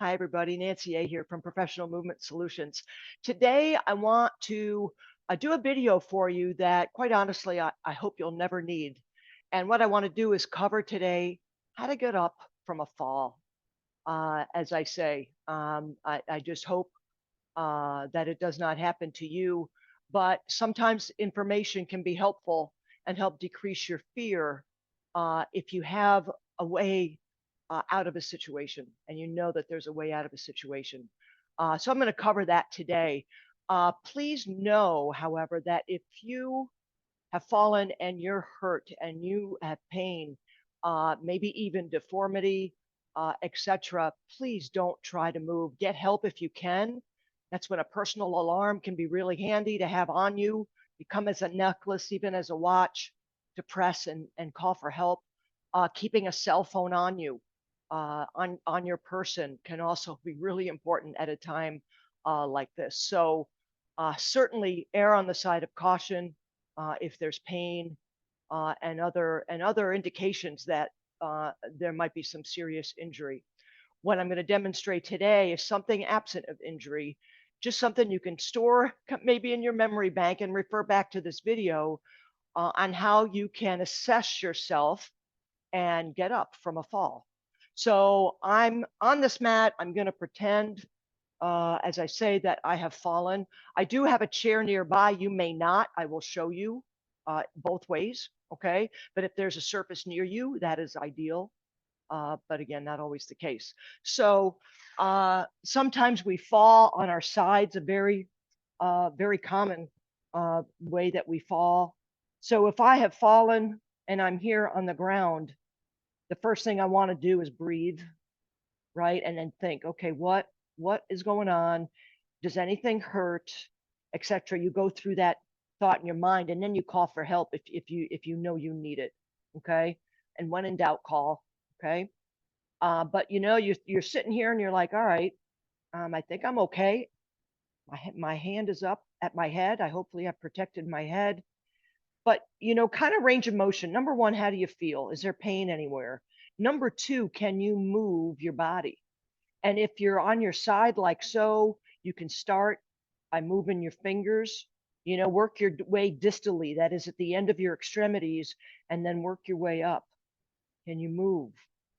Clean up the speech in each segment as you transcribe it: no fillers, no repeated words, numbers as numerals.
Hi, everybody. Nancy A. here from Professional Movement Solutions. Today, I want to do a video for you that, quite honestly, I hope you'll never need. And what I want to do is cover today how to get up from a fall. As I say, I just hope that it does not happen to you. But sometimes information can be helpful and help decrease your fear if you have a way out of a situation and you know that there's a way out of a situation. So I'm going to cover that today. Please know, however, that if you have fallen and you're hurt and you have pain, maybe even deformity, etc., please don't try to move. Get help if you can. That's when a personal alarm can be really handy to have on you. Become as a necklace, even as a watch, to press and call for help. Keeping a cell phone on you, on your person, can also be really important at a time like this. So certainly err on the side of caution if there's pain and other indications that there might be some serious injury. What I'm going to demonstrate today is something absent of injury, just something you can store maybe in your memory bank and refer back to this video on how you can assess yourself and get up from a fall. So I'm on this mat. I'm going to pretend, as I say, that I have fallen. I do have a chair nearby. You may not. I will show you both ways. Okay. But if there's a surface near you, that is ideal. But again, not always the case. So sometimes we fall on our sides, a very common way that we fall. So if I have fallen and I'm here on the ground, the first thing I want to do is breathe, right? And then think, okay, what is going on? Does anything hurt, etc. You go through that thought in your mind, and then you call for help if you know you need it. Okay. And when in doubt, call. Okay. But you're sitting here and you're like, all right, I think I'm okay. My hand is up at my head. I hopefully have protected my head. But kind of range of motion. Number one, how do you feel? Is there pain anywhere? Number two, can you move your body? And if you're on your side like so, you can start by moving your fingers, work your way distally, that is at the end of your extremities, and then work your way up. Can you move?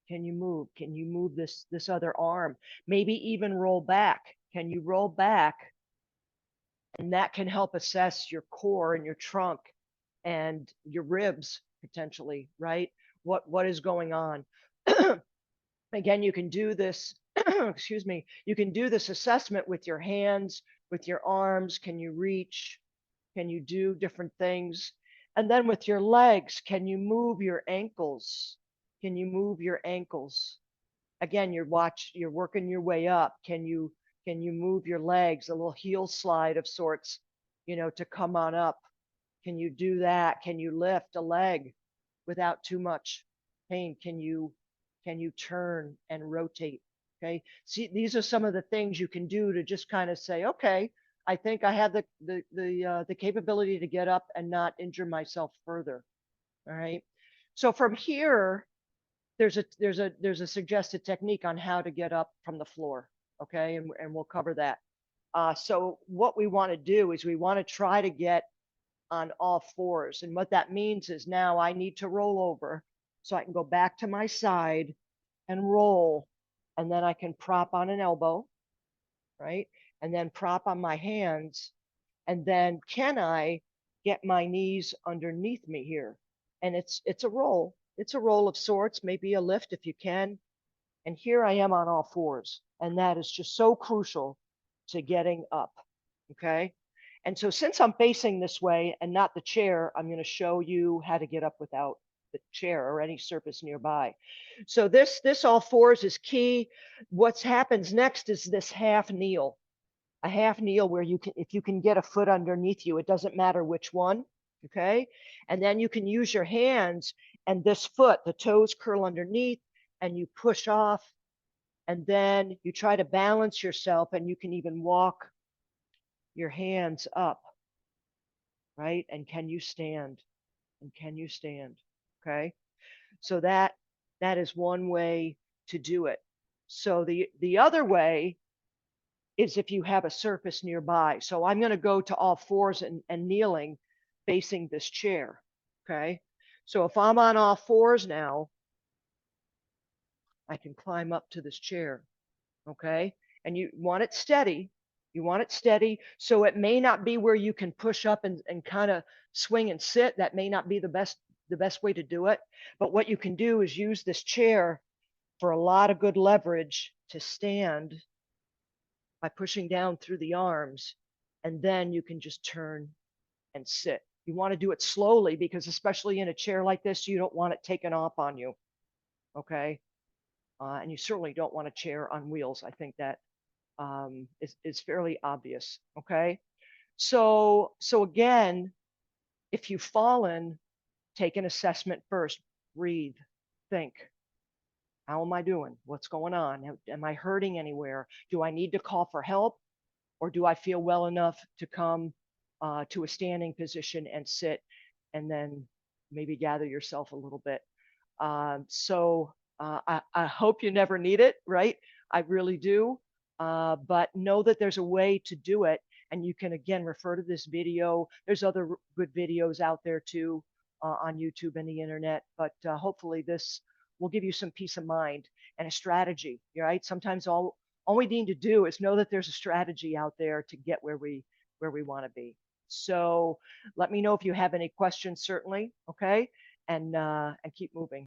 Can you move? Can you move this other arm? Maybe even roll back. Can you roll back? And that can help assess your core and your trunk and your ribs potentially, right? What is going on? Again, you can do this, excuse me, you can do this assessment with your hands, with your arms. Can you reach? Can you do different things? And then with your legs, can you move your ankles? Can you move your ankles? Again, you're working your way up. Can you move your legs, a little heel slide of sorts, to come on up? Can you do that? Can you lift a leg without too much pain? Can you turn and rotate? Okay. See, these are some of the things you can do to just kind of say, okay, I think I have the capability to get up and not injure myself further. All right. So from here, there's a suggested technique on how to get up from the floor. Okay, and we'll cover that. So what we want to do is we want to try to get on all fours. And what that means is now I need to roll over so I can go back to my side and roll. And then I can prop on an elbow, right? And then prop on my hands. And then can I get my knees underneath me here? And it's a roll. It's a roll of sorts, maybe a lift if you can. And here I am on all fours. And that is just so crucial to getting up. Okay. And so since I'm facing this way and not the chair, I'm going to show you how to get up without the chair or any surface nearby. So this all fours is key. What happens next is this half kneel. A half kneel where if you can get a foot underneath you, it doesn't matter which one. Okay. And then you can use your hands and this foot, the toes curl underneath and you push off. And then you try to balance yourself and you can even walk your hands up, right? And can you stand? And can you stand? Okay. So that is one way to do it. So the other way is if you have a surface nearby. So I'm going to go to all fours and kneeling facing this chair. Okay. So if I'm on all fours now, I can climb up to this chair. Okay. And you want it steady. You want it steady. So it may not be where you can push up and kind of swing and sit. That may not be the best way to do it. But what you can do is use this chair for a lot of good leverage to stand by pushing down through the arms. And then you can just turn and sit. You want to do it slowly because, especially in a chair like this, you don't want it taken off on you. Okay. And you certainly don't want a chair on wheels. I think that is fairly obvious. Okay. So again, if you've fallen, take an assessment first. Breathe. Think. How am I doing? What's going on? Am I hurting anywhere? Do I need to call for help? Or do I feel well enough to come to a standing position and sit and then maybe gather yourself a little bit? I hope you never need it, right? I really do. But know that there's a way to do it. And you can, again, refer to this video. There's other good videos out there too on YouTube and the internet. But hopefully this will give you some peace of mind and a strategy, right? Sometimes all we need to do is know that there's a strategy out there to get where we want to be. So let me know if you have any questions, certainly. Okay. And keep moving.